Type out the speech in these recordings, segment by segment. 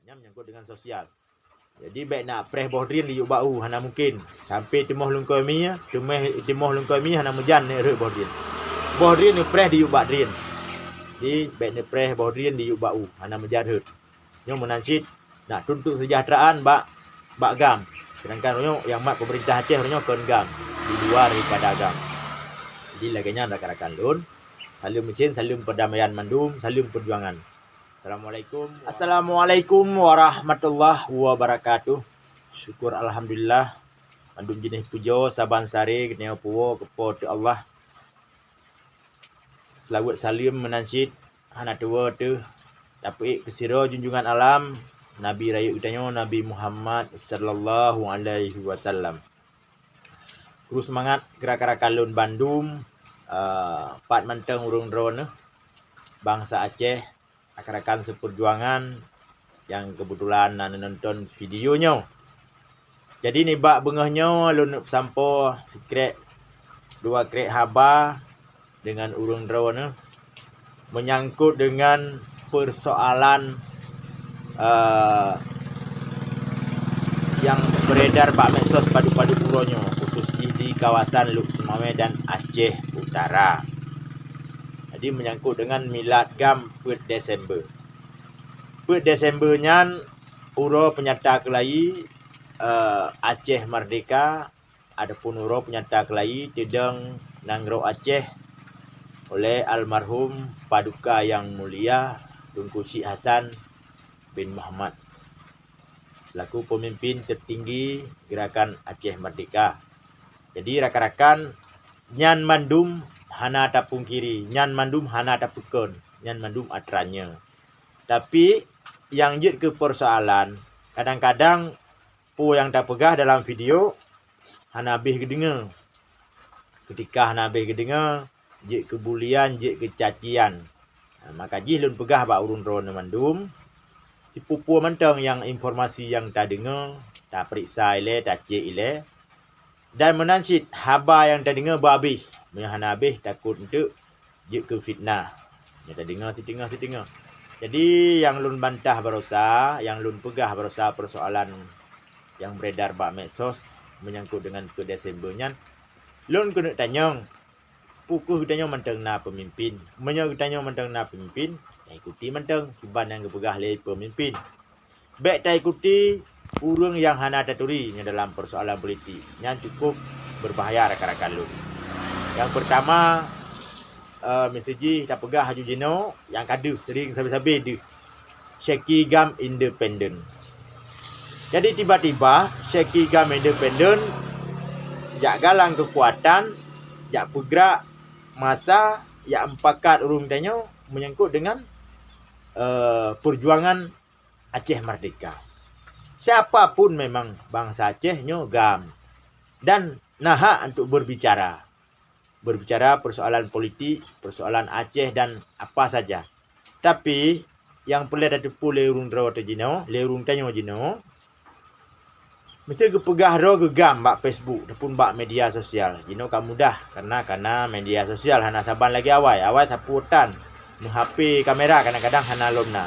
Yang menyangkut dengan sosial. Jadi baik nak press bohdrin li yuk bau hana mungkin. Sampai temoh lungkoi mi, temoh lungkoi mi hana mejan ne re bohdrin. Bohdrin ni press di yuk badrin. Di baik ne press bohdrin di yuk bau hana mejan re. Nyo menansit nak tuntut kesejahteraan bak gam. Sedangkan nyo yang mat pemerintah Aceh nyo kon gam di luar daripada agam. Jadi laganya rakan-rakan lun. Salam mesin, salam perdamaian mandum, salam perjuangan. Assalamualaikum warahmatullahi wabarakatuh. Syukur alhamdulillah. Mandum jenis pujo saban sare kena puwo kepada Allah. Selawat salim menansid hana tua tu tapi kesiro junjungan alam Nabi raya utanyo Nabi Muhammad sallallahu alaihi wasallam. Terus semangat gerak-gerak lun Bandung, pat manteng urung drone bangsa Aceh, rakan-rakan seperjuangan yang kebetulan nonton videonya. Jadi ni bak bengahnya lun sampo sekrek 2 krek haba dengan urung drone menyangkut dengan persoalan yang beredar bak medsos padu-padu puronyo khusus di kawasan Luk Semawe dan Aceh Utara. Jadi menyangkut dengan milad gam 4 Desember. 4 Desember nyan uro penyata kelai Aceh Merdeka, adapun uro penyata kelai Tedeng Nanggro Aceh oleh almarhum Paduka yang mulia Tunku Syed Hasan bin Muhammad selaku pemimpin tertinggi gerakan Aceh Merdeka. Jadi rakan-rakan nyan mandum hana tapung kiri, nyan mandum hana tapukon, nyan mandum atranya. Tapi yang jid ke persoalan, kadang-kadang pu yang tak pegah dalam video hana habis kedengar. Ketika hana habis kedengar, jid kebulian, jid kecacian. Maka jih lun pegah bak urun drone mandum. Dipupu mentang yang informasi yang tak dengar, tak periksa ile, tak cek ile. Dan menansit haba yang tak dengar berhabis. Hana habis takut untuk jik ke fitnah. Yang tak dengar setengah-setengah. Jadi yang lun bantah berusaha, yang lun pegah berusaha persoalan yang beredar bak medsos menyangkut dengan ke Desembernya, lun kena tanya, pukul tanya mentang na pemimpin. Menyo tanya mentang na pemimpin, tak ikuti mentang kiban yang kepegah le pemimpin. Baik tak ikuti urung yang hana taturi dalam persoalan politik. Yang cukup berbahaya rakan-rakan lun. Yang pertama, meseji tak pegah Haju Jino yang kadu sering sabi-sabi di Syeki Gam Independent. Jadi tiba-tiba Syeki Gam Independent jak galang kekuatan, jak bergerak masa, jak empakat urung tanya menyangkut dengan perjuangan Aceh Merdeka. Siapapun memang bangsa Aceh nyo gam dan nahak untuk berbicara persoalan politik, persoalan Aceh dan apa saja. Tapi yang perlu ada tepu lerung drawat jino, lerung tanyo jino, mesti kepegah ro gegam bak Facebook ataupun bak media sosial. Jino kan mudah karena media sosial hana saban lagi awai saputan HP kamera kadang-kadang hana lomna.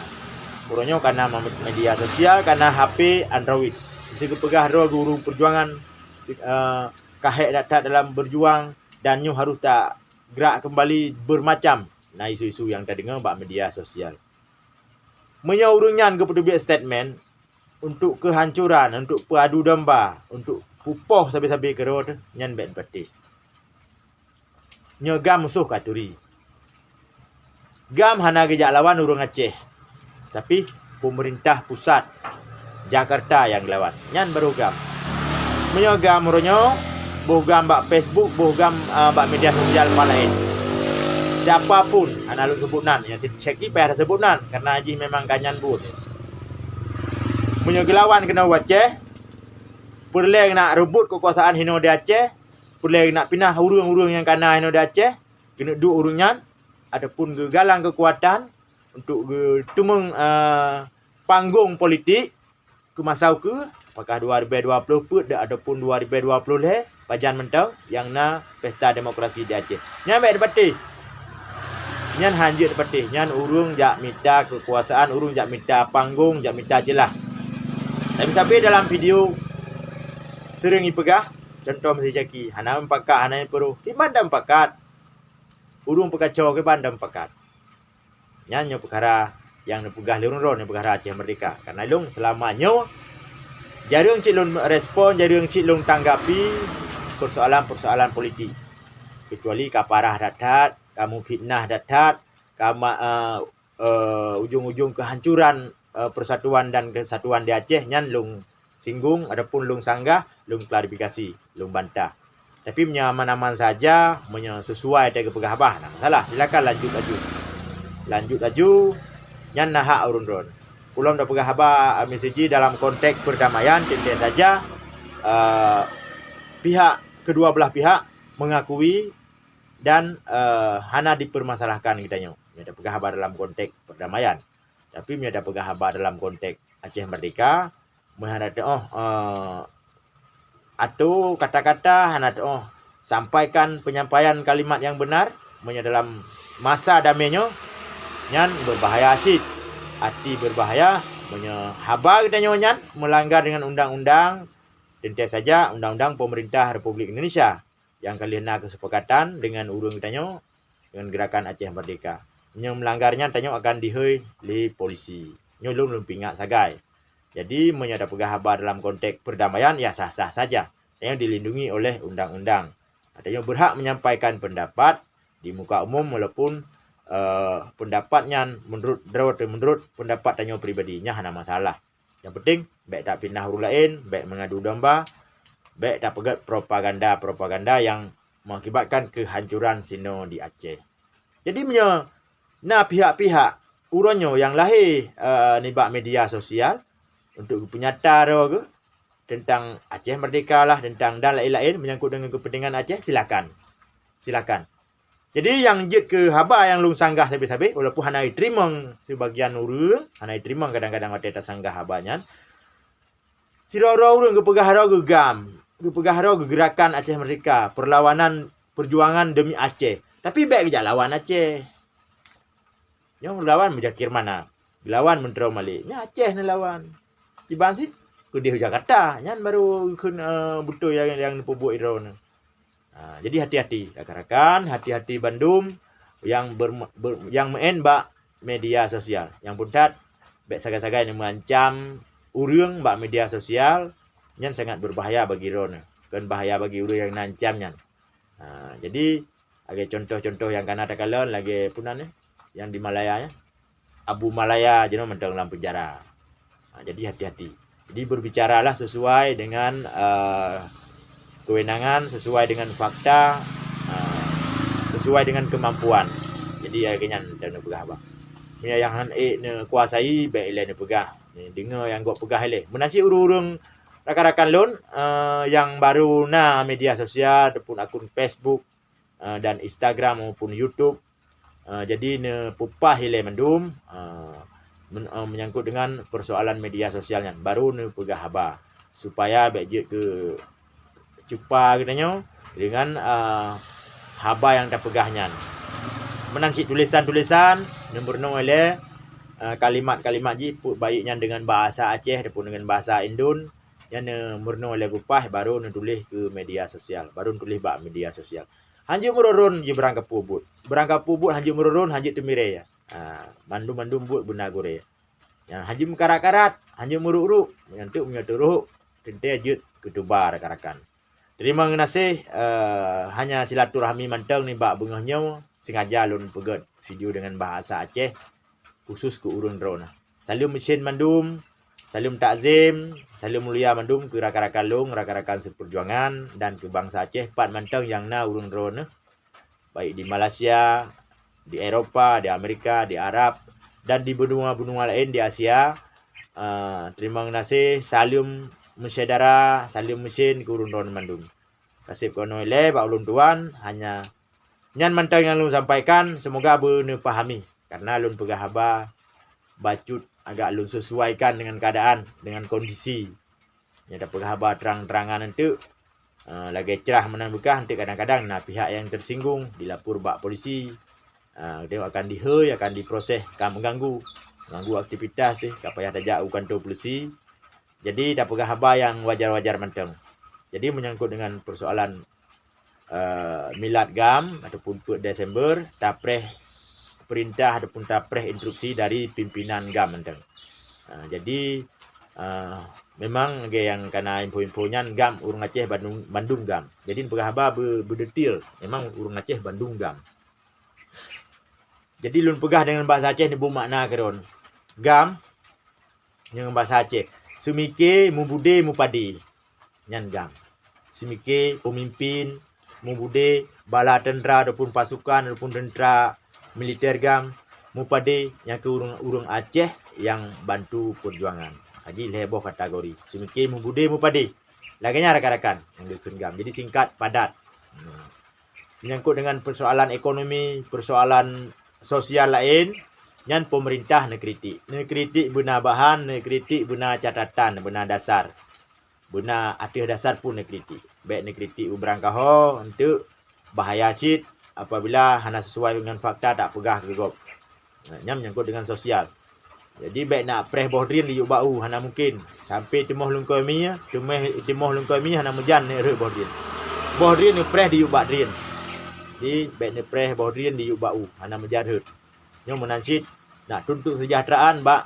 Puronyo karena media sosial karena HP Android. Mesti kepegah ro guru perjuangan kahek datat dalam berjuang. Dan nyo harus tak gerak kembali bermacam. Nah isu-isu yang tak dengar bak media sosial. Menyaurungan kepada biak statement untuk kehancuran, untuk peradu domba, untuk pupoh sabi-sabi kerod nyan bet peti. Nyo gam musuh katuri. Gam hana gejak lawan urung Aceh. Tapi pemerintah pusat Jakarta yang lawan. Nyan baru gam. Menyo gam ronyo boh gam bak Facebook, boh gam bak media sosial lain. Siapapun ana lu sebutan yang ceki payah sebutan karena haji memang kanyan bun. Punya gelawan kena Aceh. Perleh nak rebut kekuasaan hino di Aceh, perleh nak pindah urung-urung yang kana hino di Aceh, kena duk urungan adapun gegalang kekuatan untuk tumeng panggung politik ke masa ke apakah 2020 put ataupun 2020 leh pajan mentang yang na pesta demokrasi di Aceh. Nyampe debati. Nyan hanjut petih, nyan urung jak minta kekuasaan, urung jak minta panggung, jak minta jelah. Tapi dalam video sering ipegah, contoh mesti jaki, hana pakat, hana peruh, di bandam pakat. Urung pekacau ke bandam pakat. Nyanyo perkara yang nepegah lurun ron, perkara Aceh Merdeka. Karena lung selamanya jarang cik lung respon, jarang cik lung tanggapi persoalan-persoalan politik. Kecuali kaparah dadat, kamu fitnah dadat, kamu ujung-ujung kehancuran persatuan dan kesatuan di Aceh, nyan lung singgung, adapun lung sanggah, lung klarifikasi, lung bantah. Tapi menyaman-aman saja, sesuai dengan pegah nah masalah, silakan lanjut laju, nyan nahak urun ron. Pulau dah pegah meseji dalam konteks perdamaian, tentu saja kedua belah pihak mengakui dan hana dipermasalahkan kitanya. Ada pegah dalam konteks perdamaian. Tapi ada pegah dalam konteks Aceh Merdeka, menghadap atau kata-kata hana sampaikan penyampaian kalimat yang benar dalam masa damainya, nyan berbahaya asid. Hati berbahaya, haba kitanya nyan melanggar dengan undang-undang, tentu saja undang-undang pemerintah Republik Indonesia yang kalian kesepakatan dengan urung kitanya dengan gerakan Aceh Merdeka. Yang melanggarnya tanya akan dihoi li polisi. Nyolong lumpingat sagai. Jadi menyada pegah dalam konteks perdamaian ya sah-sah saja. Yang dilindungi oleh undang-undang. Adanya berhak menyampaikan pendapat di muka umum walaupun pendapatnya menurut pendapat tanya pribadinya hana masalah. Yang penting baik tak pindah huruf lain, baik mengadu domba, baik tak pegat propaganda yang mengakibatkan kehancuran sino di Aceh. Jadi pihak-pihak uronyo yang lahir nibak media sosial untuk penyata ke tentang Aceh Merdeka lah, tentang dan lain-lain menyangkut dengan kepentingan Aceh, silakan. Jadi yang jet ke haba yang lung sanggah sabi-sabi, walaupun hana terima sebagian urang, hana terima kadang-kadang mati atas sanggah habanya. Sira-ora urang ke pegah ke gerakan Aceh Merdeka, perlawanan perjuangan demi Aceh. Tapi baik ke lawan Aceh. Yang lawan menjakir mana? Lawan mentera malik. Nya Aceh ni lawan. Tiban sit ke di Jakarta, nyan baru kun butuh yang dipubuh iro ni. Jadi hati-hati rakan-rakan, hati-hati Bandung yang menembak media sosial. Yang puntat baik sagai-sagai yang mengancam urang bak media sosial, nyan sangat berbahaya bagi ron. Kan bahaya bagi urang yang nancam nyan. Jadi ada contoh-contoh yang kan ada kalian lagi punan yang di Malaya ya. Abu Malaya jadi mentang dalam penjara. Jadi hati-hati. Jadi berbicaralah sesuai dengan kewenangan, sesuai dengan fakta, sesuai dengan kemampuan. Jadi akhirnya dan pegah bah. Yang ne kuasai baik ile ne pegah. Ni dengar yang gua pegah ile. Menanci urung-urung rakan-rakan lon yang baru media sosial ataupun akun Facebook dan Instagram maupun YouTube. Jadi ne pupah ile mendum menyangkut dengan persoalan media sosialnya. Baru ne pegah haba supaya baik ke cupa katanya dengan haba yang tak pegahnya. Menanci tulisan-tulisan nombor oleh kalimat-kalimat ji baiknya dengan bahasa Aceh ataupun dengan bahasa Indon yang murno oleh bupah baru nulis ke media sosial, baru tulis bak media sosial. Hanji mururun je berangkap pubut hanji mururun hanji temire ya. Mandum-mandum buat guna gore. Yang hanji mekarat-karat, hanji muruk-uruk, menyantuk menyaturuk, tente ajut ketubar rakan-rakan. Terima kasih hanya silaturahmi mantang ni bak bengahnya sengaja lun pegat video dengan bahasa Aceh khusus ke urun drone. Salam mesin mandum, salam takzim, salam mulia mandum ke rakan-rakan lung, rakan-rakan seperjuangan dan ke bangsa Aceh pat mantang yang urun drone baik di Malaysia, di Eropah, di Amerika, di Arab dan di benua-benua lain di Asia. Terima kasih, salam mesyadara, salim mesin ke urun drone mandum. Kasih kono ile bak ulun tuan hanya nyan mantang yang lun sampaikan semoga beune pahami karena lun pegah haba bacut agak lun sesuaikan dengan keadaan dengan kondisi. Nya dapat haba terang-terangan itu lagi cerah menang bekah nanti kadang-kadang pihak yang tersinggung dilapor bak polisi Dia akan dihei, akan diproses, akan mengganggu aktivitas tu, kapaya tajak kantor polisi. Jadi tak pegah haba yang wajar-wajar menteng. Jadi menyangkut dengan persoalan milad gam ataupun 4 Desember, tapreh perintah ataupun tapreh instruksi dari pimpinan gam menteng. Jadi memang yang kena info-infonya gam urang Aceh Bandung gam. Jadi pegah haba berdetail memang urang Aceh Bandung gam. Jadi lun pegah dengan bahasa Aceh ni bermakna keron. Gam dengan bahasa Aceh. Sumike mu bude mu padi. Nyan gam. Sumike pemimpin mu bude bala tentera ataupun pasukan ataupun tentera militer gam mu padi yang ke urang Aceh yang bantu perjuangan. Haji leboh kategori. Sumike mu bude mu padi. Laganya rakan-rakan yang dikun gam. Jadi singkat padat. Menyangkut dengan persoalan ekonomi, persoalan sosial lain, yang pemerintah nak kritik. Nak kritik benar bahan, nak kritik benar catatan, benar dasar. Benar atas dasar pun nak kritik. Baik nak kritik berangkaho untuk bahaya cit apabila hanya sesuai dengan fakta tak pegah gegop. Yang menyangkut dengan sosial. Jadi baik nak preh bohdrin di bau hana mungkin. Sampai temoh lungkoi hana mejan ni re bohdrin. Bohdrin ni preh di badrin. Di baik ni preh bohdrin di bau hana mejan re. Yang menansit nak tuntut kesejahteraan bak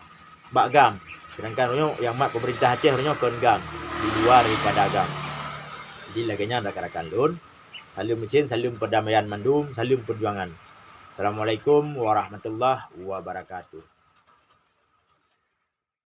gam. Sedangkan yang mak pemerintah Aceh kon gam di luar daripada gam. Jadi laganya rakan-rakan lun. Salam mesin, salam perdamaian mandum, salam perjuangan. Assalamualaikum warahmatullahi wabarakatuh.